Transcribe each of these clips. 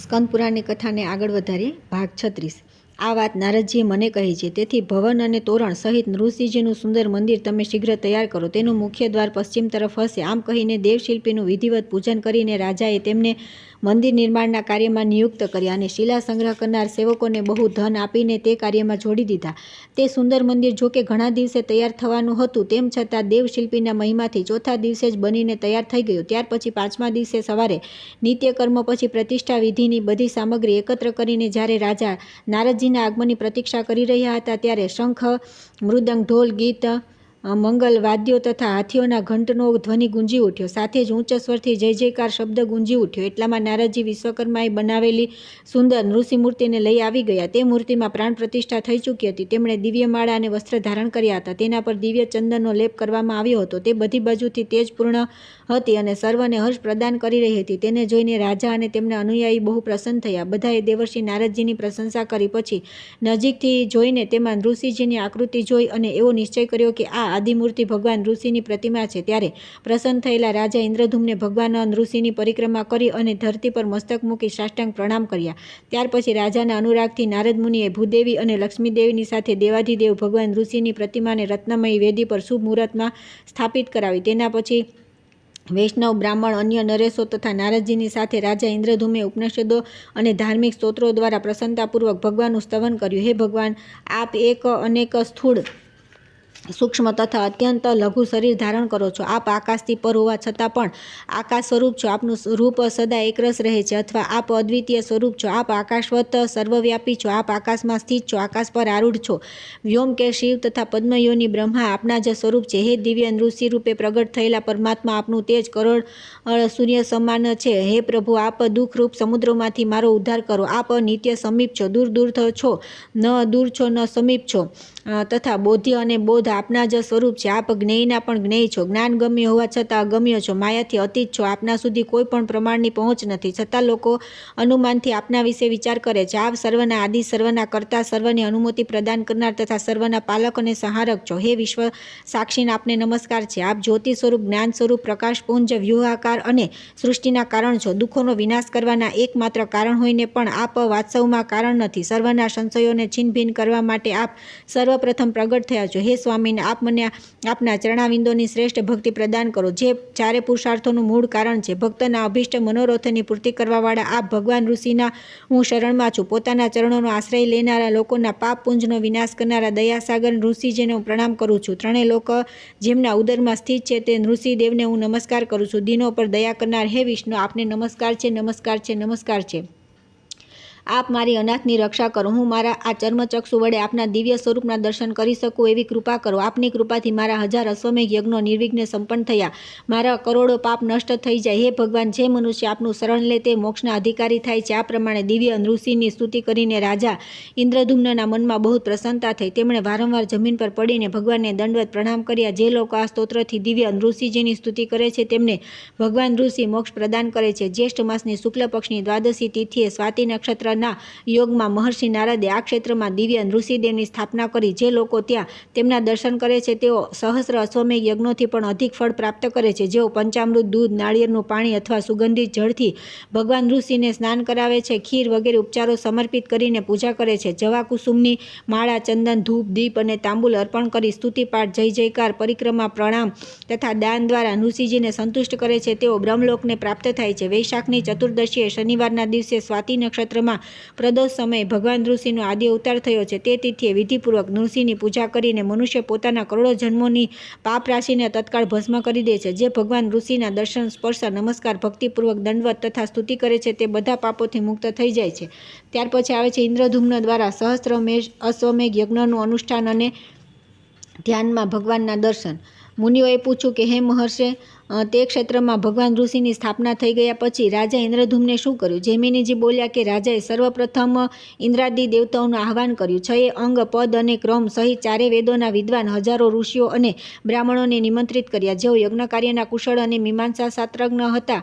સ્કંદ પુરાણની કથાને આગળ વધારીએ. ભાગ 36. આ વાત નારદજીએ મને કહી છે. તેથી ભવન અને તોરણ સહિત ઋષિજીનું સુંદર મંદિર તમે શીઘ્ર તૈયાર કરો. તેનું મુખ્ય દ્વાર પશ્ચિમ તરફ હશે. આમ કહીને દેવશિલ્પીનું વિધિવત પૂજન કરીને રાજાએ તેમને મંદિર નિર્માણના કાર્યમાં નિયુક્ત કર્યા અને શિલા સંગ્રહ કરનાર સેવકોને બહુ ધન આપીને તે કાર્યમાં જોડી દીધા. તે સુંદર મંદિર જોકે ઘણા દિવસે તૈયાર થવાનું હતું, તેમ છતાં દેવશિલ્પીના મહિમાથી ચોથા દિવસે જ બનીને તૈયાર થઈ ગયું. ત્યાર પછી પાંચમા દિવસે સવારે નિત્યકર્મ પછી પ્રતિષ્ઠા વિધિની બધી સામગ્રી એકત્ર કરીને જ્યારે રાજા નારદજીના આગમનની પ્રતીક્ષા કરી રહ્યા હતા, ત્યારે શંખ, મૃદંગ, ઢોલ, ગીત, મંગલ વાદ્યો તથા હાથીઓના ઘંટનો ધ્વનિ ગુંજી ઉઠ્યો. સાથે જ ઉચ્ચ સ્વરથી જય જયકાર શબ્દ ગુંજી ઉઠ્યો. એટલામાં નારદજી વિશ્વકર્માએ બનાવેલી સુંદર નૃષિ મૂર્તિને લઈ આવી ગયા. તે મૂર્તિમાં પ્રાણ પ્રતિષ્ઠા થઈ ચૂકી હતી. તેમણે દિવ્ય માળા અને વસ્ત્ર ધારણ કર્યા હતા. તેના પર દિવ્ય ચંદનનો લેપ કરવામાં આવ્યો હતો. તે બધી બાજુથી તેજપૂર્ણ હતી અને સર્વને હર્ષ પ્રદાન કરી રહી હતી. તેને જોઈને રાજા અને તેમના અનુયાયી બહુ પ્રસન્ન થયા. બધાએ દેવર્ષિ નારદજીની પ્રશંસા કરી. પછી નજીકથી જોઈને તેમાં ઋષિજીની આકૃતિ જોઈ અને એવો નિશ્ચય કર્યો કે આ આદિમૂર્તિ ભગવાન ઋષિની પ્રતિમા છે. ત્યારે પ્રસન્ન થયેલા રાજા ઇન્દ્રધૂમને ભગવાન ઋષિની પરિક્રમા કરી અને ધરતી પર મસ્તક મૂકી સાષ્ટાંગ પ્રણામ કર્યા. ત્યાર પછી રાજાના અનુરાગથી નારદ મુનિએ ભૂદેવી અને લક્ષ્મીદેવીની સાથે દેવાધિદેવ ભગવાન ઋષિની પ્રતિમાને રત્નમયી વેદી પર શુભ મુહૂર્તમાં સ્થાપિત કરાવી. તેના પછી વૈષ્ણવ, બ્રાહ્મણ, અન્ય નરેશો તથા નારદજીની સાથે રાજા ઇન્દ્રધૂમે ઉપનિષદો અને ધાર્મિક સ્તોત્રો દ્વારા પ્રસન્નતાપૂર્વક ભગવાનનું સ્તવન કર્યું. હે ભગવાન, આપ એક અનેક સ્થૂળ, સૂક્ષ્મ તથા અત્યંત લઘુ શરીર ધારણ કરો છો. આપ આકાશથી પર હોવા છતાં પણ આકાશ સ્વરૂપ છો. આપનું રૂપ સદા એકરસ રહે છે, અથવા આપ અદ્વિતીય સ્વરૂપ છો. આપ આકાશવત સર્વવ્યાપી છો. આપ આકાશમાં સ્થિત છો, આકાશ પર આરૂઢ છો. વ્યોમ કે શિવ તથા પદ્મયોની બ્રહ્મા આપના જ સ્વરૂપ છે. હે દિવ્ય ઋષિ રૂપે પ્રગટ થયેલા પરમાત્મા, આપનું તેજ કરોડ સૂર્ય સમાન છે. હે પ્રભુ, આપ દુઃખરૂપ સમુદ્રોમાંથી મારો ઉદ્ધાર કરો. આપ નિત્ય સમીપ છો, દૂર દૂર છો, ન દૂર છો, ન સમીપ છો, તથા બોધ્ય અને બોધ આપના જ સ્વરૂપ છે. આપ જ્ઞેયના પણ જ્ઞેય છો, જ્ઞાન ગમ્ય હોવા છતાં અગમ્ય છો, માયાથી અતીત છો. આપના સુધી કોઈ પણ પ્રમાણની પહોંચ નથી, છતાં લોકો અનુમાનથી આપના વિશે વિચાર કરે છે. આપ સર્વના આદિ, સર્વના કર્તા, સર્વને અનુમતિ પ્રદાન કરનાર તથા સર્વના પાલક અને સંહારક છો. હે વિશ્વ સાક્ષીને આપને નમસ્કાર છે. આપ જ્યોતિ સ્વરૂપ, જ્ઞાન સ્વરૂપ, પ્રકાશપુંજ, વ્યૂહાકાર અને સૃષ્ટિના કારણ છો. દુઃખોનો વિનાશ કરવાના એકમાત્ર કારણ હોઈને પણ આપ વાસ્તવમાં કારણ નથી. સર્વના સંશયોને છિન્નભિન્ન કરવા માટે આપ સર્વપ્રથમ પ્રગટ થયા છો. હે સ્વામીને, આપ મને આપના ચરણાવિંદોની શ્રેષ્ઠ ભક્તિ પ્રદાન કરો, જે ચારે પુરુષાર્થોનું મૂળ કારણ છે. ભક્તના અભિષ્ટ મનોરથોની પૂર્તિ કરવાવાળા આપ ભગવાન ઋષિના હું શરણમાં છું. પોતાના ચરણોનો આશ્રય લેનારા લોકોના પાપ પુંજનો વિનાશ કરનારા દયાસાગર ઋષિજીને હું પ્રણામ કરું છું. ત્રણેય લોક જેમના ઉદરમાં સ્થિત છે તે ઋષિદેવને હું નમસ્કાર કરું છું. દિનો પર દયા કરનાર હે વિષ્ણુ, આપને નમસ્કાર છે, નમસ્કાર છે, નમસ્કાર છે. આપ મારી અનાથની રક્ષા કરો. હું મારા આ ચર્મચક્ષુ વડે આપના દિવ્ય સ્વરૂપના દર્શન કરી શકું એવી કૃપા કરો. આપની કૃપાથી મારા 1000 અશ્વમેઘ યજ્ઞો નિર્વિઘ્ને સંપન્ન થયા. મારા કરોડો પાપ નષ્ટ થઈ જાય. હે ભગવાન, જે મનુષ્ય આપનું શરણ લે તે મોક્ષના અધિકારી થાય છે. આ પ્રમાણે દિવ્ય ઋષિની સ્તુતિ કરીને રાજા ઇન્દ્રધૂમ્નના મનમાં બહુ પ્રસન્નતા થઈ. તેમણે વારંવાર જમીન પર પડીને ભગવાનને દંડવત પ્રણામ કર્યા. જે લોકો આ સ્તોત્રથી દિવ્ય ઋષિજીની સ્તુતિ કરે છે તેમને ભગવાન ઋષિ મોક્ષ પ્રદાન કરે છે. જ્યેષ્ઠ માસની શુક્લ પક્ષની દ્વાદશી તિથિએ સ્વાતિ નક્ષત્ર ના યોગમાં મહર્ષિ નારદે આ ક્ષેત્રમાં દિવ્ય ઋષિદેવની સ્થાપના કરી. જે લોકો ત્યાં તેમના દર્શન કરે છે તેઓ સહસ્ર અશ્વમેઘ યજ્ઞોથી પણ અધિક ફળ પ્રાપ્ત કરે છે. જેઓ પંચામૃત, દૂધ, નાળિયેરનું પાણી અથવા સુગંધિત જળથી ભગવાન ઋષિને સ્નાન કરાવે છે, ખીર વગેરે ઉપચારો સમર્પિત કરીને પૂજા કરે છે, જવા કુસુમની માળા, ચંદન, ધૂપ, દીપ અને તાંબુલ અર્પણ કરી સ્તુતિપાઠ, જય જયકાર, પરિક્રમા, પ્રણામ તથા દાન દ્વારા ઋષિજીને સંતુષ્ટ કરે છે, તેઓ બ્રહ્મલોકને પ્રાપ્ત થાય છે. વૈશાખની ચતુર્દશીએ શનિવારના દિવસે સ્વાતિ નક્ષત્રમાં પ્રદોષ સમયે ભગવાન ઋષિનો આદિ અવતાર થયો છે. તે તિથિએ વિધિપૂર્વક ઋષિની પૂજા કરીને મનુષ્ય પોતાના કરોડો જન્મોની પાપ રાશિને તત્કાળ ભસ્મ કરી દે છે. જે ભગવાન ઋષિના દર્શન, સ્પર્શ, નમસ્કાર, ભક્તિપૂર્વક દંડવત તથા સ્તુતિ કરે છે તે બધા પાપોથી મુક્ત થઈ જાય છે. ત્યાર પછી આવે છે ઇન્દ્રધૂમ્ન દ્વારા અશ્વમેઘ યજ્ઞનું અનુષ્ઠાન અને ધ્યાનમાં ભગવાનના દર્શન. મુનિઓએ પૂછ્યું કે હે મહર્ષે, તે ક્ષેત્રમાં ભગવાન ઋષિની સ્થાપના થઈ ગયા પછી રાજા ઇન્દ્રધૂમને શું કર્યું? જૈમિનીજી બોલ્યા કે રાજાએ સર્વપ્રથમ ઇન્દ્રાદિ દેવતાઓનું આહ્વાન કર્યું. 6 અંગ, પદ અને ક્રમ સહિત ચારે વેદોના વિદ્વાન, હજારો ઋષિઓ અને બ્રાહ્મણોને નિમંત્રિત કર્યા. જેઓ યજ્ઞ કાર્યના કુશળ અને મીમાંસા શાસ્ત્રજ્ઞ હતા.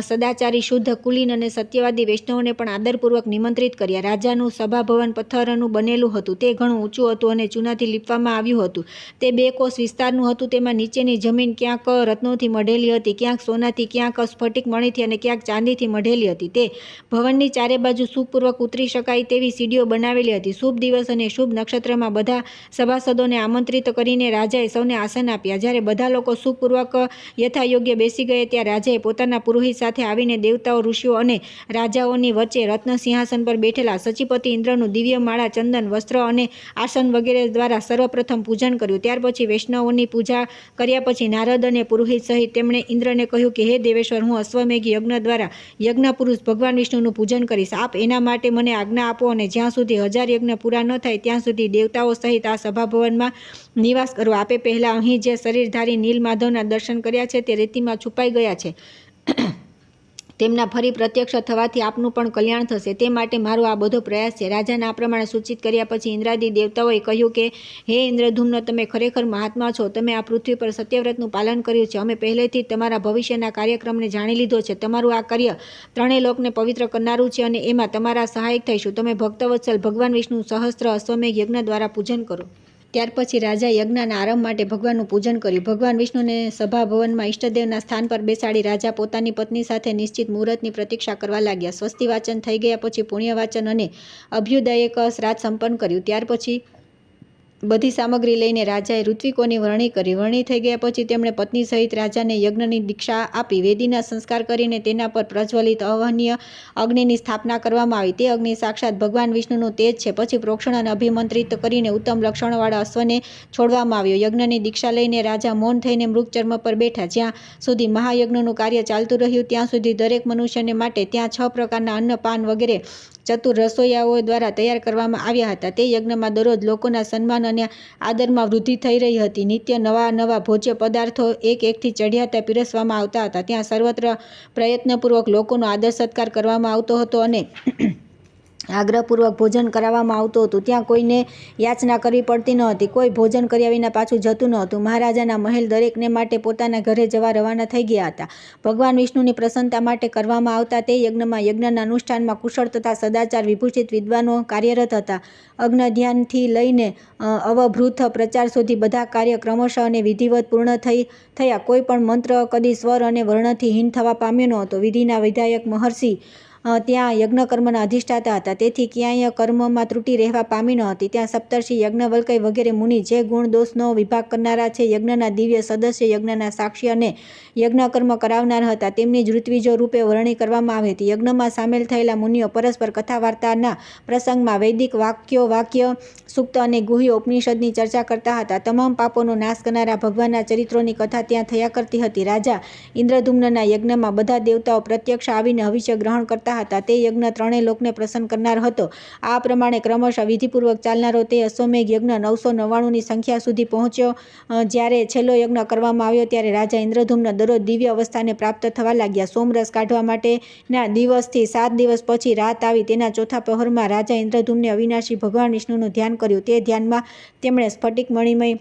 સદાચારી, શુદ્ધ, કુલીન અને સત્યવાદી વૈષ્ણવોને પણ આદરપૂર્વક નિમંત્રિત કર્યા. રાજાનું સભાભવન પથ્થરનું બનેલું હતું. તે ઘણું ઊંચું હતું અને ચૂનાથી લીપવામાં આવ્યું હતું. તે 2 કોસ વિસ્તારનું હતું. તેમાં નીચેની જમીન ક્યાંક રત્નોથી મઢેલી મઢેલી હતી, ક્યાંક સોનાથી, ક્યાંક સ્ફટિક મણીથી અને ક્યાંક ચાંદીથી મઢેલી હતી. તે ભવનની ચારે બાજુ સુખપૂર્વક ઉતરી શકાય તેવી સીડીઓ બનાવેલી હતી. શુભ દિવસ અને શુભ નક્ષત્રમાં બધા સભાસદોને આમંત્રિત કરીને રાજાએ સૌને આસન આપ્યા. જ્યારે બધા લોકો સુખપૂર્વક યથાયોગ્ય બેસી ગયા ત્યાં રાજાએ પોતાના પુરોહિત સાથે આવીને દેવતાઓ, ઋષિઓ અને રાજાઓની વચ્ચે રત્ન સિંહાસન પર બેઠેલા સચિપતિ ઇન્દ્રનું દિવ્ય માળા, ચંદન, વસ્ત્ર અને આસન વગેરે દ્વારા સર્વપ્રથમ પૂજન કર્યું. ત્યાર પછી વૈષ્ણવોની પૂજા કર્યા પછી નારદ અને પુરોહિત સહિત તેમણે ઇન્દ્રને કહ્યું કે હે દેવેશ્વર, હું અશ્વમેઘ યજ્ઞ દ્વારા યજ્ઞ પુરુષ ભગવાન વિષ્ણુનું પૂજન કરીશ. આપ એના માટે મને આજ્ઞા આપો અને જ્યાં સુધી 1000 યજ્ઞ પૂરા ન થાય ત્યાં સુધી દેવતાઓ સહિત આ સભાભવનમાં નિવાસ કરો. આપે પહેલાં અહીં જે શરીરધારી નીલમાધવના દર્શન કર્યા છે તે રેતીમાં છુપાઈ ગયા છે. તેમના ફરી પ્રત્યક્ષ થવાથી આપનું પણ કલ્યાણ થશે. તે માટે મારો આ બધો પ્રયાસ છે. રાજાને આ પ્રમાણે સૂચિત કર્યા પછી ઇન્દ્રાદિ દેવતાઓએ કહ્યું કે હે ઇન્દ્રધૂમ્ન, તમે ખરેખર મહાત્મા છો. તમે આ પૃથ્વી પર સત્યવ્રતનું પાલન કર્યું છે. અમે પહેલેથી જ તમારા ભવિષ્યના કાર્યક્રમને જાણી લીધો છે. તમારું આ કાર્ય ત્રણેય લોકને પવિત્ર કરનારું છે અને એમાં તમારા સહાયક થઈશું. તમે ભક્તવત્સલ ભગવાન વિષ્ણુ સહસ્ત્ર અશ્વમેઘ યજ્ઞ દ્વારા પૂજન કરો. ત્યાર પછી રાજા યજ્ઞના આરંભ માટે ભગવાનનું પૂજન કર્યું. ભગવાન વિષ્ણુને સભાભવનમાં ઇષ્ટદેવના સ્થાન પર બેસાડી રાજા પોતાની પત્ની સાથે નિશ્ચિત મુહૂર્તની પ્રતીક્ષા કરવા લાગ્યા. સ્વસ્તિ વાચન થઈ ગયા પછી પુણ્ય વાચન અને અભ્યુદયક શ્રાદ્ધ સંપન્ન કર્યું. ત્યાર પછી બધી સામગ્રી લઈને રાજાએ ઋત્વિકોની વરણી કરી. વરણી થઈ ગયા પછી તેમણે પત્ની સહિત રાજાને યજ્ઞની દીક્ષા આપી. વેદીના સંસ્કાર કરીને તેના પર પ્રજ્વલિત અવહનીય અગ્નિની સ્થાપના કરવામાં આવી. તે અગ્નિ સાક્ષાત ભગવાન વિષ્ણુનું તેજ છે. પછી પ્રોક્ષણને અભિમંત્રિત કરીને ઉત્તમ લક્ષણવાળા અશ્વને છોડવામાં આવ્યો. યજ્ઞની દીક્ષા લઈને રાજા મૌન થઈને મૃગચર્મ પર બેઠા. જ્યાં સુધી મહાયજ્ઞનું કાર્ય ચાલતું રહ્યું ત્યાં સુધી દરેક મનુષ્યને માટે ત્યાં 6 પ્રકારના અન્ન, પાન વગેરે ચતુર રસોઈયાઓ દ્વારા તૈયાર કરવામાં આવ્યા હતા. તે યજ્ઞમાં દરરોજ લોકોના સન્માન અને આદરમાં વૃદ્ધિ થઈ રહી હતી. નિત્ય નવા નવા ભોજ્ય પદાર્થો એક એકથી ચઢિયાતા પીરસવામાં આવતા હતા. ત્યાં સર્વત્ર પ્રયત્નપૂર્વક લોકોનો આદર સત્કાર કરવામાં આવતો હતો અને આગ્રહપૂર્વક ભોજન કરાવવામાં આવતું હતું. ત્યાં કોઈને યાચના કરવી પડતી ન હતી. કોઈ ભોજન કર્યા વિના પાછું જતું ન હતું. મહારાજાના મહેલ દરેકને માટે પોતાના ઘરે જવા રવાના થઈ ગયા હતા. ભગવાન વિષ્ણુની પ્રસન્નતા માટે કરવામાં આવતા તે યજ્ઞમાં યજ્ઞના અનુષ્ઠાનમાં કુશળ તથા સદાચાર વિભૂષિત વિદ્વાનો કાર્યરત હતા. અગ્ન ધ્યાનથી લઈને અવભૃત પ્રચાર સુધી બધા કાર્ય ક્રમશઃ અને વિધિવત પૂર્ણ થયા. કોઈ પણ મંત્ર કદી સ્વર અને વર્ણથી હીન થવા પામ્યો ન હતો. વિધિના વિધાયક મહર્ષિ ત્યાં યજ્ઞકર્મના અધિષ્ઠાતા હતા. તેથી ક્યાંય કર્મમાં ત્રુટિ રહેવા પામી ન હતી. ત્યાં સપ્તર્ષિ, યજ્ઞવલ્ક્ય વગેરે મુનિ જે ગુણ દોષનો વિભાગ કરનારા છે, યજ્ઞના દિવ્ય સદસ્ય, યજ્ઞના સાક્ષી અને યજ્ઞકર્મ કરાવનાર હતા, તેમની જ ઋત્વિજો રૂપે વરણી કરવામાં આવી હતી. યજ્ઞમાં સામેલ થયેલા મુનિઓ પરસ્પર કથા વાર્તાના પ્રસંગમાં વૈદિક વાક્ય, સૂક્ત અને ગુહ્ય ઉપનિષદની ચર્ચા કરતા હતા. તમામ પાપોનો નાશ કરનારા ભગવાનના ચરિત્રોની કથા ત્યાં થયા કરતી હતી. રાજા ઇન્દ્રધૂમ્નના યજ્ઞમાં બધા દેવતાઓ પ્રત્યક્ષ આવીને હવિષ્ય ગ્રહણ કરતા હતા. તે યજ્ઞ ત્રણેય લોકને પ્રસન્ન કરનાર હતો. આ પ્રમાણે ક્રમશઃ વિધિપૂર્વક ચાલનારો તે અશ્વમેઘ યજ્ઞ 999ની સંખ્યા સુધી પહોંચ્યો. જ્યારે છેલ્લો યજ્ઞ કરવામાં આવ્યો ત્યારે રાજા ઇન્દ્રધૂમ્ન દરરોજ દિવ્ય અવસ્થાને પ્રાપ્ત થવા લાગ્યા. સોમરસ કાઢવા માટેના દિવસથી 7 દિવસ પછી રાત આવી તેના ચોથા પહોરમાં રાજા ઇન્દ્રધૂમ્ને અવિનાશી ભગવાન વિષ્ણુનું ધ્યાન કર્યું. તે ધ્યાનમાં તેમણે સ્ફટિક મણિમય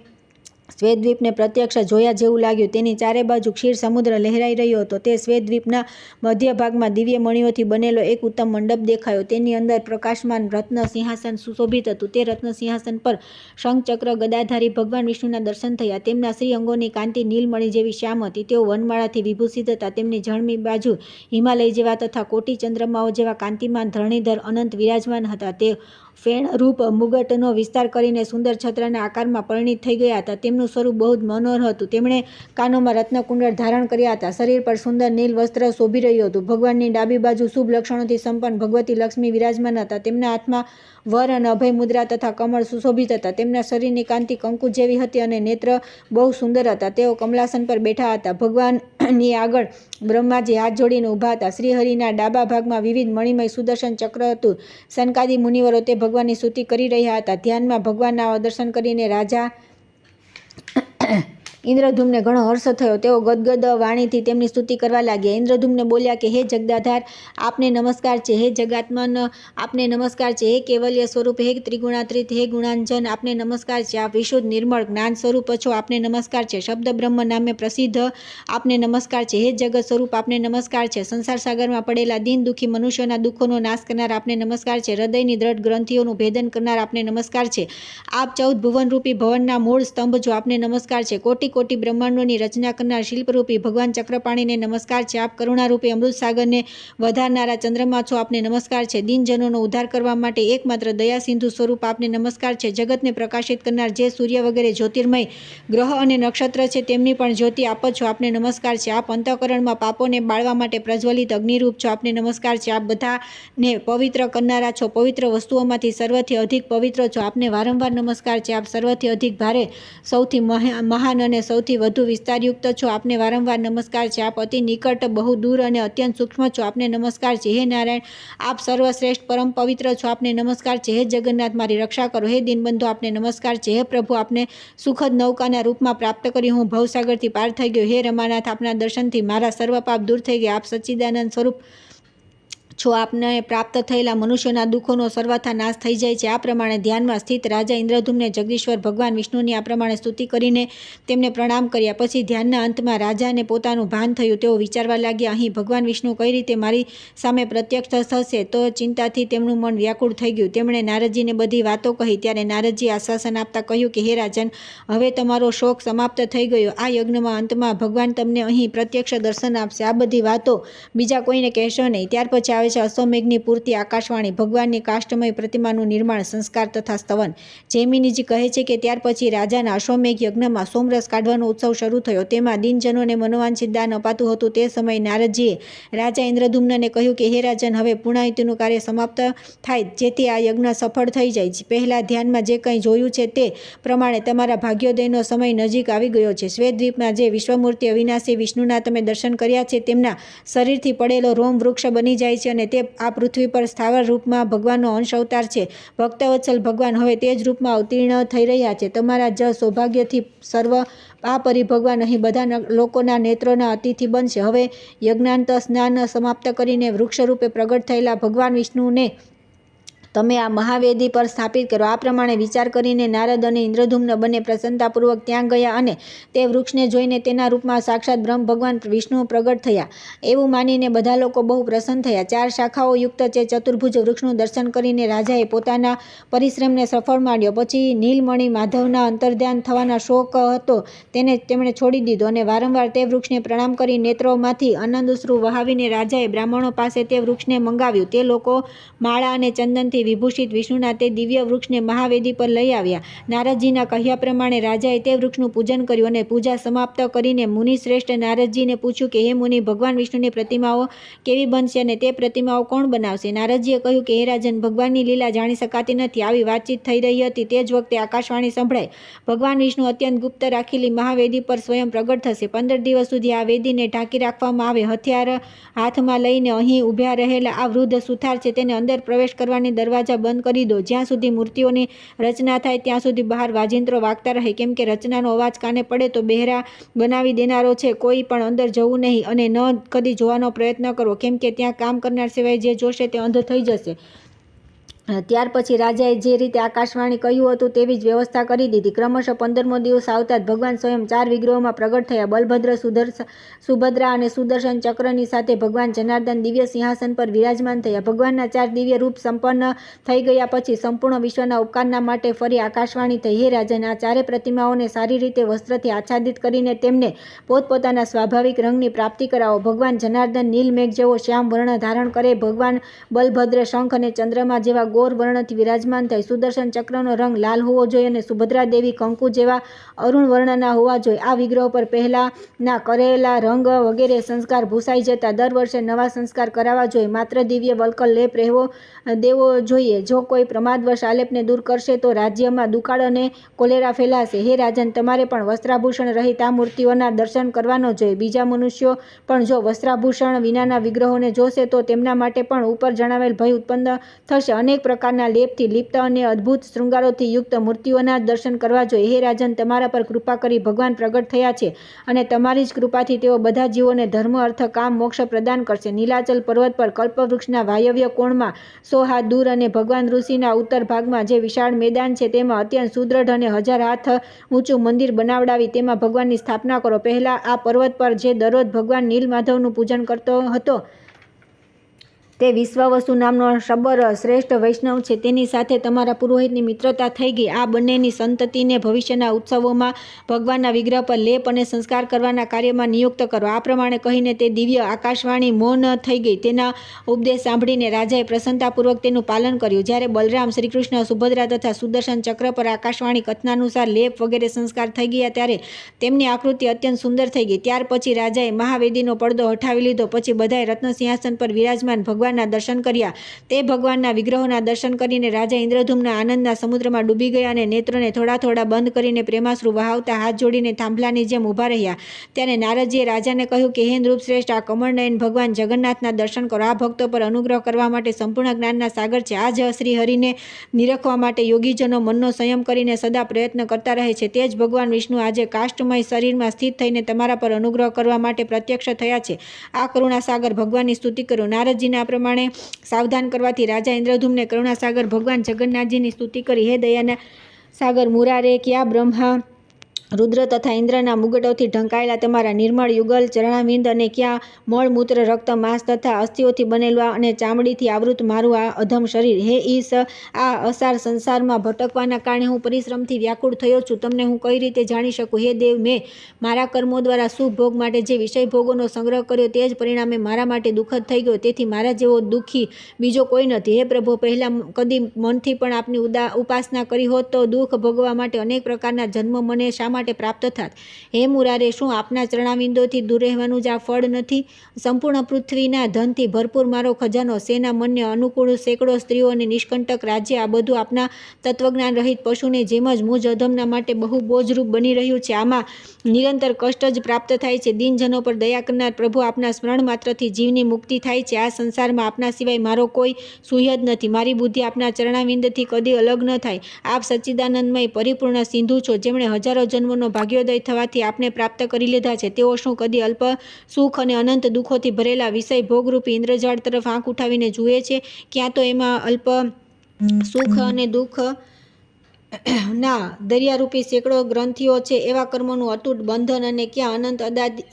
શ્વેતદ્વીપને પ્રત્યક્ષ જોયા જેવું લાગ્યું. તેની ચારે બાજુ ક્ષીર સમુદ્ર લહેરાઈ રહ્યો હતો. તે શ્વેતદ્વીપના મધ્ય ભાગમાં દિવ્ય મણિઓથી બનેલો એક ઉત્તમ મંડપ દેખાયો. તેની અંદર પ્રકાશમાન રત્ન સિંહાસન સુશોભિત હતું. તે રત્ન સિંહાસન પર શંખચક્ર ગદાધારી ભગવાન વિષ્ણુના દર્શન થયા. તેમના શ્રી અંગોની કાંતિ નીલમણિ જેવી શ્યામ હતી. તેઓ વનમાળાથી વિભૂષિત હતા. તેમની જમણી બાજુ હિમાલય જેવા તથા કોટી ચંદ્રમાઓ જેવા કાંતિમાન ધરણીધર અનંત વિરાજમાન હતા. તે ફેણ રૂપ મુગટનો વિસ્તાર કરીને સુંદર છત્રના આકારમાં પરિણિત થઈ ગયા હતા. તેમનું સ્વરૂપ બહુ જ મનોહર હતું. તેમણે કાનોમાં રત્નકુંડળ ધારણ કર્યા હતા. શરીર પર સુંદર નીલ વસ્ત્ર શોભી રહ્યું હતું. ભગવાનની ડાબી બાજુ શુભ લક્ષણોથી સંપન્ન ભગવતી લક્ષ્મી વિરાજમાન હતા. તેમના હાથમાં વર અને અભય મુદ્રા તથા કમળ સુશોભિત હતા. તેમના શરીરની કાંતિ કંકુ જેવી હતી અને નેત્ર બહુ સુંદર હતા. તેઓ કમલાસન પર બેઠા હતા. ભગવાનની આગળ બ્રહ્માજી હાથ જોડીને ઊભા હતા. શ્રીહરિના ડાબા ભાગમાં વિવિધ મણિમય સુદર્શન ચક્ર હતું. સનકાદી મુનિવરો તે ભગવાનની સ્તુતિ કરી રહ્યા હતા. ધ્યાનમાં ભગવાનના દર્શન કરીને રાજા ઇન્દ્રધૂમને ઘણો હર્ષ થયો. તેઓ ગદગદ વાણીથી તેમની સ્તુતિ કરવા લાગ્યા. ઇન્દ્રધૂમને બોલ્યા કે હે જગદાધાર, આપને નમસ્કાર છે. હે જગાત્મન, આપને નમસ્કાર છે. હે કેવલ્ય સ્વરૂપ, હે ત્રિગુણાતીત, હે ગુણાંજન, આપને નમસ્કાર છે. આપ વિશુદ્ધ નિર્મળ જ્ઞાન સ્વરૂપ છો, આપને નમસ્કાર છે. શબ્દ બ્રહ્મ નામે પ્રસિદ્ધ, આપને નમસ્કાર છે. હે જગત સ્વરૂપ, આપને નમસ્કાર છે. સંસાર સાગરમાં પડેલા દીન દુઃખી મનુષ્યોના દુઃખોનો નાશ કરનાર આપને નમસ્કાર છે. હૃદયની દ્રઢ ગ્રંથિઓનું ભેદન કરનાર આપને નમસ્કાર છે. આપ 14 ભુવનરૂપી ભવનના મૂળ સ્તંભ છો, આપને નમસ્કાર છે. કોટિક કોટી બ્રહ્માંડોની રચના કરનાર શિલ્પરૂપી ભગવાન ચક્રપાણીને નમસ્કાર છે. આપ કરુણારૂપી અમૃત સાગરને વધારનારા ચંદ્રમા છો, આપને નમસ્કાર છે. દિનજનોનો ઉદ્ધાર કરવા માટે એકમાત્ર દયા સિંધુ સ્વરૂપ આપને નમસ્કાર છે. જગતને પ્રકાશિત કરનાર જે સૂર્ય વગેરે જ્યોતિર્મય ગ્રહ અને નક્ષત્ર છે તેમની પણ જ્યોતિ આપ જ છો, આપને નમસ્કાર છે. આપ અંતઃકરણમાં પાપોને બાળવા માટે પ્રજ્વલિત અગ્નિરૂપ છો, આપને નમસ્કાર છે. આપ બધાને પવિત્ર કરનારા છો, પવિત્ર વસ્તુઓમાંથી સર્વથી અધિક પવિત્ર છો, આપને વારંવાર નમસ્કાર છે. આપ સર્વથી અધિક ભારે, સૌથી મહાન અને સૌથી વધુ વિસ્તારયુક્ત છો, આપને વારંવાર નમસ્કાર છે. આપ અતિ નિકટ, બહુ દૂર અને અત્યંત સૂક્ષ્મ છો, આપને નમસ્કાર છે. હે નારાયણ, આપ સર્વશ્રેષ્ઠ પરમ પવિત્ર છો, આપને નમસ્કાર છે. હે જગન્નાથ, મારી રક્ષા કરો. હે દીનબંધુ, આપને નમસ્કાર છે. હે પ્રભુ, આપને સુખદ નૌકાના રૂપમાં પ્રાપ્ત કરી હું ભવસાગરથી પાર થઈ ગયો. હે રમાનાથ, આપના દર્શનથી મારા સર્વ પાપ દૂર થઈ ગયા. આપ સચ્ચિદાનંદ સ્વરૂપ છો, આપને પ્રાપ્ત થયેલા મનુષ્યોના દુઃખોનો સર્વથા નાશ થઈ જાય છે. આ પ્રમાણે ધ્યાનમાં સ્થિત રાજા ઇન્દ્રદ્યુમ્ને જગદીશ્વર ભગવાન વિષ્ણુની આ પ્રમાણે સ્તુતિ કરીને તેમને પ્રણામ કર્યા. પછી ધ્યાનના અંતમાં રાજાને પોતાનું ભાન થયું. તેઓ વિચારવા લાગ્યા, અહીં ભગવાન વિષ્ણુ કઈ રીતે મારી સામે પ્રત્યક્ષ થશે? તો ચિંતાથી તેમનું મન વ્યાકુળ થઈ ગયું. તેમણે નારદજીને બધી વાતો કહી. ત્યારે નારદજી આશ્વાસન આપતા કહ્યું કે હે રાજન, હવે તમારો શોક સમાપ્ત થઈ ગયો. આ યજ્ઞમાં અંતમાં ભગવાન તમને અહીં પ્રત્યક્ષ દર્શન આપશે. આ બધી વાતો બીજા કોઈને કહેશો નહીં. ત્યાર પછી આવે છે અશ્વમેઘની પૂર્તિ, આકાશવાણી, ભગવાનની કાષ્ટમય પ્રતિમાનું નિર્માણ, સંસ્કાર તથા સ્તવન. જૈમિનીજી કહે છે કે ત્યાર પછી રાજાના અશ્વમેઘ યજ્ઞમાં સોમરસ કાઢવાનો ઉત્સવ શરૂ થયો. તેમાં દિનજનોને મનોવાંછિત દાન અપાતું હતું. તે સમયે નારદજીએ રાજા ઇન્દ્રદ્યુમ્નને કહ્યું કે હે રાજન, હવે પૂર્ણાહુતિનું કાર્ય સમાપ્ત થાય, જેથી આ યજ્ઞ સફળ થઈ જાય. પહેલા ધ્યાનમાં જે કંઈ જોયું છે તે પ્રમાણે તમારા ભાગ્યોદયનો સમય નજીક આવી ગયો છે. શ્વેતદ્વીપમાં જે વિશ્વમૂર્તિ અવિનાશી વિષ્ણુના તમે દર્શન કર્યા છે, તેમના શરીરથી પડેલો રોમ વૃક્ષ બની જાય છે અને તે આ પૃથ્વી પર સ્થાવર રૂપમાં ભગવાનનો અંશ અવતાર છે. ભક્તવત્સલ ભગવાન હવે તે જ રૂપમાં અવતીર્ણ થઈ રહ્યા છે. તમારા જ સૌભાગ્યથી સર્વ આ પરિભગવાન અહીં બધા લોકોના નેત્રોના અતિથિ બનશે. હવે યજ્ઞાંત સ્નાન સમાપ્ત કરીને વૃક્ષરૂપે પ્રગટ થયેલા ભગવાન વિષ્ણુને તમે આ મહાવેદી પર સ્થાપિત કરો. આ પ્રમાણે વિચાર કરીને નારદ અને ઇન્દ્રદ્યુમ્ન બંને પ્રસન્નતાપૂર્વક ત્યાં ગયા અને તે વૃક્ષને જોઈને તેના રૂપમાં સાક્ષાત બ્રહ્મ ભગવાન વિષ્ણુ પ્રગટ થયા. એવું માનીને બધા લોકો બહુ પ્રસન્ન થયા. 4 શાખાઓ યુક્ત તે ચતુર્ભુજ વૃક્ષનું દર્શન કરીને રાજાએ પોતાના પરિશ્રમને સફળ માન્યો. પછી નીલમણિ માધવના અંતર્ધ્યાન થવાના શોક હતો તેમણે છોડી દીધો અને વારંવાર તે વૃક્ષને પ્રણામ કરી નેત્રોમાંથી આનંદાશ્રુ વહાવીને રાજાએ બ્રાહ્મણો પાસે તે વૃક્ષને મંગાવ્યું. તે લોકો માળા અને ચંદનથી વિભૂષિત વિષ્ણુના તે દિવ્ય વૃક્ષને મહાવેદી પર લઈ આવ્યા. નારદજીના કહ્યા પ્રમાણે રાજાએ તે વૃક્ષનું પૂજન કર્યું અને પૂજા સમાપ્ત કરીને મુનિશ્રેષ્ઠ નારદજીને પૂછ્યું કે હે મુનિ, ભગવાન વિષ્ણુની પ્રતિમાઓ કેવી બનશે અને તે પ્રતિમાઓ કોણ બનાવશે? નારદજીએ કહ્યું કે હે રાજન, ભગવાનની લીલા જાણી શકાતી નથી. આવી વાતચીત થઈ રહી હતી તે જ વખતે આકાશવાણી સંભળાઈ, ભગવાન વિષ્ણુ અત્યંત ગુપ્ત રાખેલી મહાવેદી પર સ્વયં પ્રગટ થશે. 15 દિવસ સુધી આ વેદીને ઢાંકી રાખવામાં આવે. હથિયાર હાથમાં લઈને અહીં ઊભા રહેલા આ વૃદ્ધ સુથાર છે, તેને અંદર પ્રવેશ કરવાની દરવાજા બંધ કરી દો. જ્યાં સુધી મૂર્તિઓની રચના થાય ત્યાં સુધી બહાર વાજિંત્રો વાગતા રહે, કેમ કે રચનાનો અવાજ કાને પડે તો બહેરા બનાવી દેનારો છે. કોઈ પણ અંદર જવું નહીં અને ન કદી જોવાનો પ્રયત્ન કરવો, કેમ કે ત્યાં કામ કરનાર સિવાય જે જોશે તે અંધ થઈ જશે. ત્યાર પછી રાજાએ જે રીતે આકાશવાણી કહ્યું હતું તેવી જ વ્યવસ્થા કરી દીધી. ક્રમશઃ 15મો દિવસ આવતા જ ભગવાન સ્વયં 4 વિગ્રહોમાં પ્રગટ થયા. બલભદ્ર, સુભદ્રા અને સુદર્શન ચક્રની સાથે ભગવાન જનાર્દન દિવ્ય સિંહાસન પર વિરાજમાન થયા. ભગવાનના 4 દિવ્ય રૂપ સંપન્ન થઈ ગયા પછી સંપૂર્ણ વિશ્વના ઉપકારના માટે ફરી આકાશવાણી થઈ. હે રાજન, આ 4 પ્રતિમાઓને સારી રીતે વસ્ત્રથી આચ્છાદિત કરીને તેમને પોતપોતાના સ્વાભાવિક રંગની પ્રાપ્તિ કરાવો. ભગવાન જનાર્દન નીલમેઘ જેવો શ્યામ વર્ણ ધારણ કરે. ભગવાન બલભદ્ર શંખ અને ચંદ્રમા જેવા ગોર વર્ણથી વિરાજમાન થાય. સુદર્શન ચક્રનો રંગ લાલ હોવો જોઈએ અને સુભદ્રા દેવી કંકુ જેવા અરુણ વર્ણના હોવા જોઈએ. આ વિગ્રહો પર પહેલાના કરેલા રંગ વગેરે સંસ્કાર ભૂસાઈ જતા દર વર્ષે નવા સંસ્કાર કરાવવા જોઈએ. માત્ર દિવ્ય વલ્કલ લેપ રહેવો દેવો જોઈએ. જો કોઈ પ્રમાદવશ આલેપને દૂર કરશે તો રાજ્યમાં દુકાળ અને કોલેરા ફેલાશે. હે રાજન, તમારે પણ વસ્ત્રાભૂષણ રહિત આ મૂર્તિઓના દર્શન કરવાનો જોઈએ. બીજા મનુષ્યો પણ જો વસ્ત્રાભૂષણ વિનાના વિગ્રહોને જોશે તો તેમના માટે પણ ઉપર જણાવેલ ભય ઉત્પન્ન થશે. અનેક પ્રકારના લેપથી લિપ્ત અને અદ્ભુત શૃંગારોથી યુક્ત મૂર્તિઓના દર્શન કરવા જોઈએ. હે રાજન, તમારા પર કૃપા કરી ભગવાન પ્રગટ થયા છે અને તમારી જ કૃપાથી તેઓ બધા જીવોને ધર્મ, અર્થ, કામ, મોક્ષ પ્રદાન કરશે. નીલાચલ પર્વત પર કલ્પવૃક્ષના વાયવ્ય કોણમાં 100 હાથ દૂર અને ભગવાન ઋષિના ઉત્તર ભાગમાં જે વિશાળ મેદાન છે તેમાં અત્યંત સુદૃઢ અને 1000 હાથ ઊંચું મંદિર બનાવડાવી તેમાં ભગવાનની સ્થાપના કરો. પહેલા આ પર્વત પર જે દરરોજ ભગવાન નીલમાધવનું પૂજન કરતો હતો તે વિશ્વાવસુ નામનો શબર શ્રેષ્ઠ વૈષ્ણવ છે. તેની સાથે તમારા પુરોહિતની મિત્રતા થઈ ગઈ. આ બંનેની સંતતિને ભવિષ્યના ઉત્સવોમાં ભગવાનના વિગ્રહ પર લેપ અને સંસ્કાર કરવાના કાર્યમાં નિયુક્ત કરો. આ પ્રમાણે કહીને તે દિવ્ય આકાશવાણી મૌન થઈ ગઈ. તેના ઉપદેશ સાંભળીને રાજાએ પ્રસન્નતાપૂર્વક તેનું પાલન કર્યું. જ્યારે બલરામ, શ્રીકૃષ્ણ, સુભદ્રા તથા સુદર્શન ચક્ર પર આકાશવાણી કથનાનુસાર લેપ વગેરે સંસ્કાર થઈ ગયા ત્યારે તેમની આકૃતિ અત્યંત સુંદર થઈ ગઈ. ત્યાર પછી રાજાએ મહાવેદીનો પડદો હટાવી લીધો. પછી બધાએ રત્નસિંહાસન પર વિરાજમાન ભગવાનના દર્શન કર્યા. તે ભગવાનના વિગ્રહોના દર્શન કરીને રાજા ઇન્દ્રધૂમના આનંદના સમુદ્રમાં ડૂબી ગયા અને નેત્રોને થોડા થોડા બંધ કરીને પ્રેમાશ્રુ વહાવતા હાથ જોડીને થાંભલાની જેમ ઊભા રહ્યા. ત્યારે નારદજીએ રાજાને કહ્યું કે હે નૃપશ્રેષ્ઠ, આ કમળનયન ભગવાન જગન્નાથના દર્શન કરો. આ ભક્તો પર અનુગ્રહ કરવા માટે સંપૂર્ણ જ્ઞાનના સાગર છે. આ જ શ્રી હરિને નિરખવા માટે યોગીજનો મનનો સંયમ કરીને સદા પ્રયત્ન કરતા રહે છે. તે જ ભગવાન વિષ્ણુ આજે કાષ્ટમય શરીરમાં સ્થિત થઈને તમારા પર અનુગ્રહ કરવા માટે પ્રત્યક્ષ થયા છે. આ કરુણાસાગર ભગવાનની સ્તુતિ કરો. નારદજીને આ પ્રમાણે સાવધાન કરવાથી રાજા ઇન્દ્રધૂમને કરુણાસાગર ભગવાન જગન્નાથજીની સ્તુતિ કરી. હે દયાના સાગર મુરારે, ક્યાં બ્રહ્મા, રુદ્ર તથા ઇન્દ્રના મુગટોથી ઢંકાયેલા તમારા નિર્મળ યુગલ ચરણાવિંદ અને ક્યાં મળમૂત્ર, રક્ત, માંસ તથા અસ્થિઓથી બનેલું અને ચામડીથી આવૃત મારું આ અધમ શરીર. હે ઈશ, આ અસાર સંસારમાં ભટકવાના કારણે હું પરિશ્રમથી વ્યાકુળ થયો છું. તમને હું કઈ રીતે જાણી શકું? હે દેવ, મેં મારા કર્મો દ્વારા શુભ ભોગ માટે જે વિષય ભોગોનો સંગ્રહ કર્યો તે જ પરિણામે મારા માટે દુઃખદ થઈ ગયો. તેથી મારા જેવો દુઃખી બીજો કોઈ નથી. હે પ્રભુ, પહેલાં કદી મનથી પણ આપની ઉપાસના કરી હોત તો દુઃખ ભોગવવા માટે અનેક પ્રકારના જન્મ મને શા માટે પ્રાપ્ત થાત? હે મુરારે, શું આપના ચરણાવિંદોથી દૂર રહેવાનું જ આ ફળ નથી? સંપૂર્ણ પૃથ્વીના ધનથી ભરપૂર મારો ખજાનો, સેના, મન્ય, અનુકૂળ સેંકડો સ્ત્રીઓ અને નિષ્કંટક રાજ્ય, આ બધું આપના તત્વજ્ઞાન રહિત પશુને જેમ જ મુજ અધમના માટે બહુ બોજરૂપ બની રહ્યું છે. આમાં નિરંતર કષ્ટ જ પ્રાપ્ત થાય છે. દિનજનો પર દયા કરનાર પ્રભુ, આપના સ્મરણ માત્રથી જીવની મુક્તિ થાય છે. આ સંસારમાં આપના સિવાય મારો કોઈ સુહૃદ નથી. મારી બુદ્ધિ આપના ચરણાવિંદથી કદી અલગ ન થાય. આપ સચ્ચિદાનંદમય પરિપૂર્ણ સિંધુ છો. જેમણે હજારો જન્મનો ભાગ્યોદય થવાથી આપને પ્રાપ્ત કરી લીધા છે. તેઓ શું કદી અલ્પ સુખ અને અનંત દુઃખોથી ભરેલા વિષય ભોગરૂપી ઇન્દ્રજાળ તરફ આંખ ઉઠાવીને જુએ છે? ક્યાં તો એમાં અલ્પ સુખ અને દુઃખ ના દરિયારૂપી સેંકડો ગ્રંથિઓ છે, એવા કર્મોનું અતૂટ બંધન, અને ક્યાં અનંત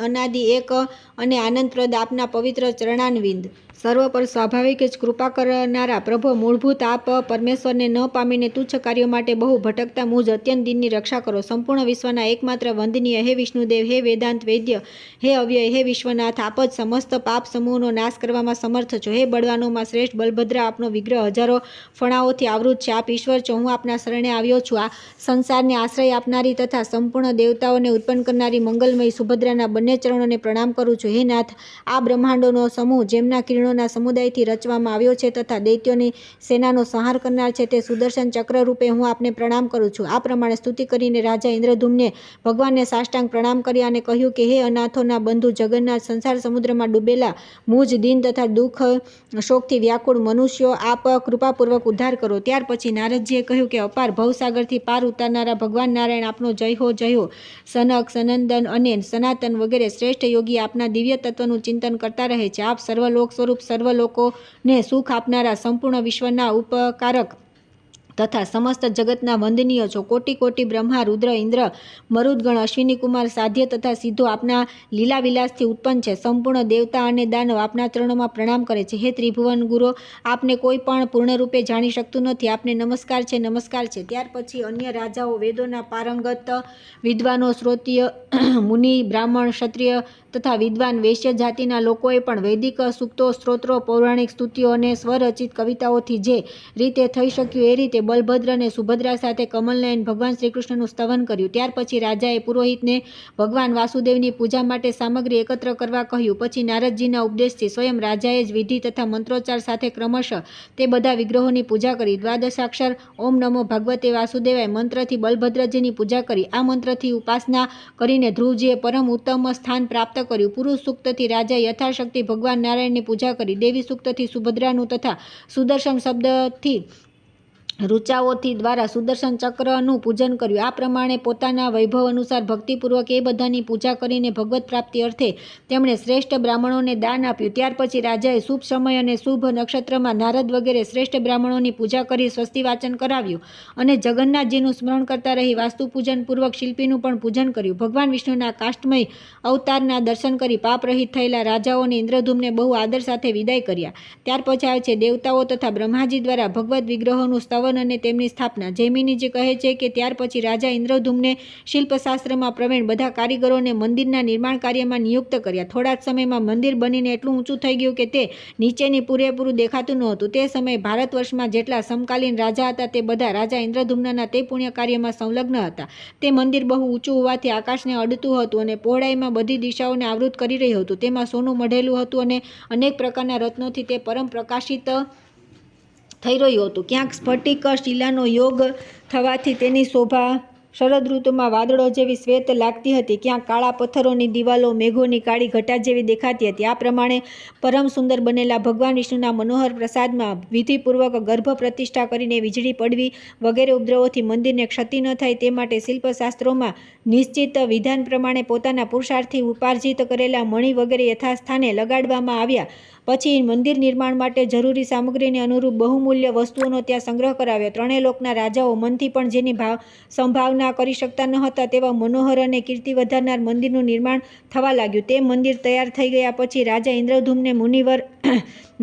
અનાદિ એક અને આનંદપ્રદ આપના પવિત્ર ચરણાનવિંદ. સર્વ પર સ્વાભાવિક જ કૃપા કરનારા પ્રભો, મૂળભૂત આપ પરમેશ્વરને ન પામીને તુચ્છ કાર્યો માટે બહુ ભટકતા મુજ અત્યંત દિનની રક્ષા કરો. સંપૂર્ણ વિશ્વના એકમાત્ર વંદનીય હે વિષ્ણુદેવ, હે વેદાંત વેદ્ય, હે અવ્યય, હે વિશ્વનાથ, આપ જ સમસ્ત પાપ સમૂહનો નાશ કરવામાં સમર્થ છો. હે બળવાનોમાં શ્રેષ્ઠ બલભદ્રા, આપનો વિગ્રહ હજારો ફણાઓથી આવૃત છે. આપ ઈશ્વર છો. હું આપના શરણે આવ્યો છું. આ સંસારને આશ્રય આપનારી તથા સંપૂર્ણ દેવતાઓને ઉત્પન્ન કરનારી મંગલમય સુભદ્રાના બંને ચરણોને પ્રણામ કરું છું. હે નાથ, આ બ્રહ્માંડોનો સમૂહ જેમના કિરણોના સમુદાયથી રચવામાં આવ્યો છે તથા દૈત્યોની સેનાનો સંહાર કરનાર છે, તે સુદર્શન ચક્ર રૂપે હું આપને પ્રણામ કરું છું. આ પ્રમાણે સ્તુતિ કરીને રાજા ઇન્દ્રધૂમને ભગવાનને સાષ્ટાંગ પ્રણામ કર્યા અને કહ્યું કે હે અનાથોના બંધુ જગન્નાથ, સંસાર સમુદ્રમાં ડૂબેલા મુજ દીન તથા દુઃખ શોકથી વ્યાકુળ મનુષ્યો આપ કૃપાપૂર્વક ઉદ્ધાર કરો. ત્યાર પછી નારદજીએ કહ્યું કે અપાર ભવસાગરથી પાર ઉતારનારા ભગવાન નારાયણ, આપનો જય હો જય હો. સનક, સનંદન અને સનાતન વગેરે શ્રેષ્ઠ યોગી આપના દિવ્ય તત્વનું ચિંતન કરતા રહે છે. આપ સર્વલોક સ્વરૂપ, સર્વ લોકોને સુખ આપનારા, સંપૂર્ણ વિશ્વના ઉપકારક તથા સમસ્ત જગતના વંદનીય છો. કોટી કોટી બ્રહ્મા, રુદ્ર, ઇન્દ્ર, મરુદગણ, અશ્વિની કુમાર, સાધ્ય તથા સિદ્ધો આપના લીલા વિલાસથી ઉત્પન્ન છે. સંપૂર્ણ દેવતા અને દાનવ આપના ચરણોમાં પ્રણામ કરે છે. હે ત્રિભુવન ગુરો, આપને કોઈ પણ પૂર્ણરૂપે જાણી શકતું નથી. આપને નમસ્કાર છે, નમસ્કાર છે. ત્યાર પછી અન્ય રાજાઓ, વેદોના પારંગત વિદ્વાનો, શ્રોત્રિય મુનિ, બ્રાહ્મણ, ક્ષત્રિય તથા વિદ્વાન વૈશ્ય જાતિના લોકોએ પણ વૈદિક સૂક્તો, સ્ત્રોત્રો, પૌરાણિક સ્તુતિઓ અને સ્વરચિત કવિતાઓથી જે રીતે થઈ શક્યું એ રીતે બલભદ્ર અને સુભદ્રા સાથે કમલનયન ભગવાન શ્રીકૃષ્ણનું સ્તવન કર્યું. ત્યાર પછી રાજાએ પુરોહિતને ભગવાન વાસુદેવની પૂજા માટે સામગ્રી એકત્ર કરવા કહ્યું. પછી નારદજીના ઉપદેશથી સ્વયં રાજાએ જ વિધિ તથા મંત્રોચ્ચાર સાથે ક્રમશઃ તે બધા વિગ્રહોની પૂજા કરી. દ્વાદશાક્ષર ઓમ નમો ભગવતે વાસુદેવાય મંત્રથી બલભદ્રજીની પૂજા કરી. આ મંત્રથી ઉપાસના કરીને ધ્રુવજીએ પરમ ઉત્તમ સ્થાન પ્રાપ્ત કર્યું. પુરુષ સૂક્તથી રાજાએ યથાશક્તિ ભગવાન નારાયણની પૂજા કરી. દેવી સૂક્તથી સુભદ્રાનું તથા સુદર્શન શબ્દથી ઋચાઓથી દ્વારા સુદર્શન ચક્રનું પૂજન કર્યું. આ પ્રમાણે પોતાના વૈભવ અનુસાર ભક્તિપૂર્વક એ બધાની પૂજા કરીને ભગવત પ્રાપ્તિ અર્થે તેમણે શ્રેષ્ઠ બ્રાહ્મણોને દાન આપ્યું. ત્યાર પછી રાજાએ શુભ સમય અને શુભ નક્ષત્રમાં નારદ વગેરે શ્રેષ્ઠ બ્રાહ્મણોની પૂજા કરી સ્વસ્તિ વાચન કરાવ્યું અને જગન્નાથજીનું સ્મરણ કરતા રહી વાસ્તુ પૂજન પૂર્વક શિલ્પીનું પણ પૂજન કર્યું. ભગવાન વિષ્ણુના કાષ્ટમય અવતારના દર્શન કરી પાપ રહિત થયેલા રાજાઓને ઇન્દ્રધૂમને બહુ આદર સાથે વિદાય કર્યા. ત્યાર પછી આવે છે દેવતાઓ તથા બ્રહ્માજી દ્વારા ભગવત વિગ્રહોનું સ્તવન અને તેમની સ્થાપના. જૈમિનીજી કહે છે કે ત્યાર પછી રાજા ઇન્દ્રધૂમને શિલ્પશાસ્ત્રમાં પ્રવીણ બધા કારીગરોને મંદિરના નિર્માણ કાર્યમાં નિયુક્ત કર્યા. થોડા જ સમયમાં મંદિર બનીને એટલું ઊંચું થઈ ગયું કે તે નીચેની પૂરેપૂરું દેખાતું નહોતું. તે સમયે ભારત વર્ષમાં જેટલા સમકાલીન રાજા હતા તે બધા રાજા ઇન્દ્રધૂમ્નના તે પુણ્ય કાર્યમાં સંલગ્ન હતા. તે મંદિર બહુ ઊંચું હોવાથી આકાશને અડતું હતું અને પહોળાઈમાં બધી દિશાઓને આવૃત કરી રહ્યું હતું. તેમાં સોનું મઢેલું હતું અને અનેક પ્રકારના રત્નોથી તે પરમ પ્રકાશિત થઈ રહ્યું હતું. ક્યાંક સ્ફટિક શિલાનો યોગ થવાથી તેની શોભા શરદ ઋતુમાં વાદળો જેવી શ્વેત લાગતી હતી. ક્યાંક કાળા પથ્થરોની દિવાલો મેઘોની કાળી ઘટા જેવી દેખાતી હતી. આ પ્રમાણે પરમ સુંદર બનેલા ભગવાન વિષ્ણુના મનોહર પ્રસાદમાં વિધિપૂર્વક ગર્ભ પ્રતિષ્ઠા કરીને વીજળી પડવી વગેરે ઉપદ્રવોથી મંદિરને ક્ષતિ ન થાય તે માટે શિલ્પશાસ્ત્રોમાં નિશ્ચિત વિધાન પ્રમાણે પોતાના પુરુષાર્થથી ઉપાર્જિત કરેલા મણિ વગેરે યથાસ્થાને લગાડવામાં આવ્યા. પછી મંદિર નિર્માણ માટે જરૂરી સામગ્રીને અનુરૂપ બહુમૂલ્ય વસ્તુઓનો ત્યાં સંગ્રહ કરાવ્યો. ત્રણેય લોકના રાજાઓ મનથી પણ જેની સંભાવના કરી શકતા ન હતા તેવા મનોહર અને કીર્તિ વધારનાર મંદિરનું નિર્માણ થવા લાગ્યું. તે મંદિર તૈયાર થઈ ગયા પછી રાજા ઇન્દ્રધૂમને મુનિવર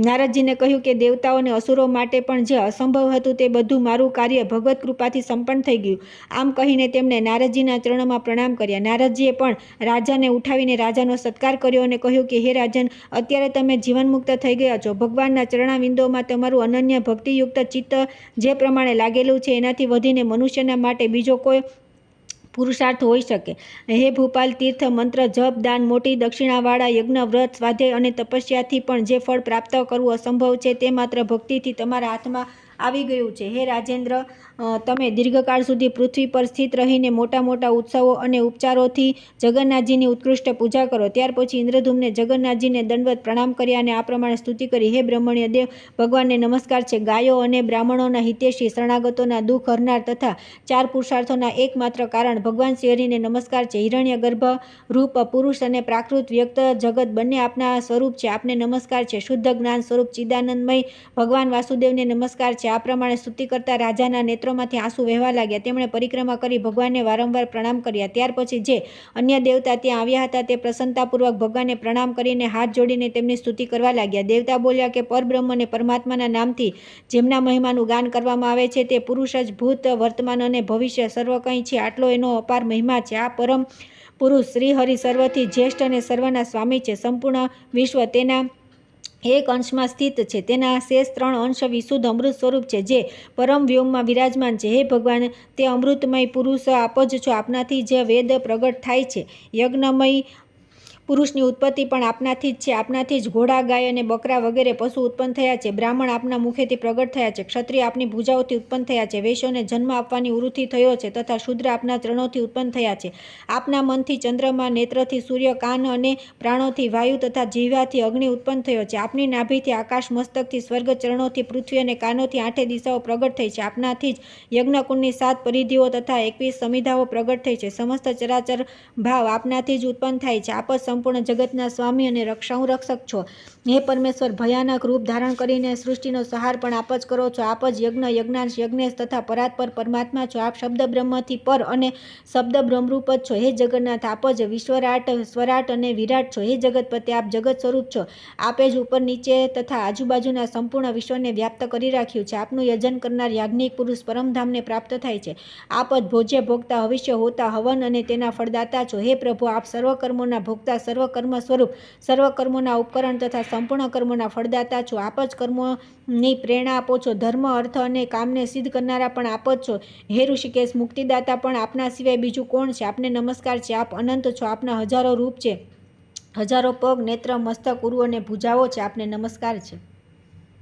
નારદજીને કહ્યું કે દેવતાઓ અને અસુરો માટે પણ જે અસંભવ હતું તે બધું મારું કાર્ય ભગવત કૃપાથી સંપન્ન થઈ ગયું. આમ કહીને તેમણે નારદજીના ચરણોમાં પ્રણામ કર્યા. નારદજીએ પણ રાજાને ઉઠાવીને રાજાનો સત્કાર કર્યો અને કહ્યું કે હે રાજન, અત્યારે તમે જીવનમુક્ત થઈ ગયા છો. ભગવાનના ચરણાવિંદોમાં તમારું અનન્ય ભક્તિયુક્ત ચિત્ત જે પ્રમાણે લાગેલું છે એનાથી વધીને મનુષ્યના માટે બીજો કોઈ પુરુષાર્થ હોઈ શકે. હે ભૂપાલ, તીર્થ, મંત્ર, જપ, દાન, મોટી દક્ષિણાવાળા યજ્ઞ, વ્રત, સ્વાધ્યાય અને તપસ્યાથી પણ જે ફળ પ્રાપ્ત કરવું અસંભવ છે તે માત્ર ભક્તિથી તમારા હાથમાં આવી ગયું છે. હે રાજેન્દ્ર, તમે દીર્ઘકાળ સુધી પૃથ્વી પર સ્થિત રહીને મોટા મોટા ઉત્સવો અને ઉપચારોથી જગન્નાથજીની ઉત્કૃષ્ટ પૂજા કરો. ત્યાર પછી ઇન્દ્રધૂમને જગન્નાથજીને દંડવત પ્રણામ કર્યા અને આ પ્રમાણે સ્તુતિ કરી. હે બ્રહ્મણ્ય દેવ, ભગવાનને નમસ્કાર છે. ગાયો અને બ્રાહ્મણોના હિતેશી, શરણાગતોના દુઃખ હરનાર તથા ચાર પુરુષાર્થોના એકમાત્ર કારણ ભગવાન શ્રીહરિને નમસ્કાર છે. હિરણ્ય ગર્ભ રૂપ પુરુષ અને પ્રાકૃત વ્યક્ત જગત બંને આપના સ્વરૂપ છે. આપને નમસ્કાર છે. શુદ્ધ જ્ઞાન સ્વરૂપ ચિદાનંદમય ભગવાન વાસુદેવને નમસ્કાર છે. આ પ્રમાણે સ્તુતિ કરતા રાજાના નેત્રોમાંથી આંસુ વહેવા લાગ્યા. તેમણે પરિક્રમા કરી ભગવાનને વારંવાર પ્રણામ કર્યા. ત્યાર પછી જે અન્ય દેવતા ત્યાં આવ્યા હતા તે પ્રસન્નતાપૂર્વક ભગવાનને પ્રણામ કરીને હાથ જોડીને તેમની સ્તુતિ કરવા લાગ્યા. દેવતા બોલ્યા કે પરબ્રહ્મ અને પરમાત્માના નામથી જેમના મહિમાનું ગાન કરવામાં આવે છે તે પુરુષ જ ભૂત, વર્તમાન અને ભવિષ્ય સર્વ કંઈ છે. આટલો એનો અપાર મહિમા છે. આ પરમ પુરુષ શ્રીહરિ સર્વથી જ્યેષ્ઠ અને સર્વના સ્વામી છે. સંપૂર્ણ વિશ્વ તેના એક અંશમાં સ્થિત છે. તેના શેષ 3 અંશ વિશુદ્ધ અમૃત સ્વરૂપ છે જે પરમ વ્યોમમાં વિરાજમાન છે. હે ભગવાન, તે અમૃતમય પુરુષ આપ જ છો. આપનાથી જ વેદ પ્રગટ થાય છે. યજ્ઞમય પુરુષની ઉત્પત્તિ પણ આપનાથી જ છે. આપનાથી જ ઘોડા, ગાય અને બકરા વગેરે પશુ ઉત્પન્ન થયા છે. બ્રાહ્મણ આપના મુખેથી પ્રગટ થયા છે. ક્ષત્રિય આપની ભુજાઓથી ઉત્પન્ન થયા છે. વૈશ્યોને જન્મ આપવાની ઉરુથી થયો છે તથા શૂદ્ર આપના ચરણોથી ઉત્પન્ન થયા છે. આપના મનથી ચંદ્રમા, નેત્રથી સૂર્ય, કાન અને પ્રાણોથી વાયુ તથા જીહ્વાથી અગ્નિ ઉત્પન્ન થયો છે. આપની નાભીથી આકાશ, મસ્તકથી સ્વર્ગ, ચરણોથી પૃથ્વી અને કાનોથી 8 દિશાઓ પ્રગટ થઈ છે. આપનાથી જ યજ્ઞકુંડની 7 પરિધિઓ તથા 21 સમિધાઓ પ્રગટ થઈ છે. સમસ્ત ચરાચર ભાવ આપનાથી જ ઉત્પન્ન થાય છે. આપ સંપૂર્ણ જગતના સ્વામી અને સંરક્ષક છો. હે પરમેશ્વર, ભયાનક રૂપ ધારણ કરીને સૃષ્ટિનો સહાર પણ આપ જ કરો છો. આપ જ યજ્ઞ, યજ્ઞાંશ, યજ્ઞેશ તથા પરાત્પર પરમાત્મા છો. આપ શબ્દ બ્રહ્મથી પર અને શબ્દ બ્રહ્મરૂપ જ છો. હે જગન્નાથ, આપ જ વિશ્વરાટ, સ્વરાટ અને વિરાટ છો. હે જગતપતિ, આપ જગત સ્વરૂપ છો. આપે જ ઉપર નીચે તથા આજુબાજુના સંપૂર્ણ વિશ્વને વ્યાપ્ત કરી રાખ્યું છે. આપનું યજન કરનાર યાજ્ઞિક પુરુષ પરમધામને પ્રાપ્ત થાય છે. આપ જ ભોજ્ય, ભોગતા, હવિષ્ય, હોતા, હવન અને તેના ફળદાતા છો. હે પ્રભુ, આપ સર્વ કર્મોના ભોગતા, સર્વ કર્મ સ્વરૂપ, સર્વ કર્મોના ઉપકરણ તથા સંપૂર્ણ કર્મોના ફળદાતા છો. આપ જ કર્મોની પ્રેરણા આપો છો. ધર્મ, અર્થ અને કામને સિદ્ધ કરનારા પણ આપ જ છો. હે ઋષિકેશ, મુક્તિદાતા પણ આપના સિવાય બીજું કોણ છે? આપને નમસ્કાર છે. આપ અનંત છો. આપના હજારો રૂપ છે, હજારો પગ, નેત્ર, મસ્તક, ઉરુ અને ભુજાઓ છે. આપને નમસ્કાર છે.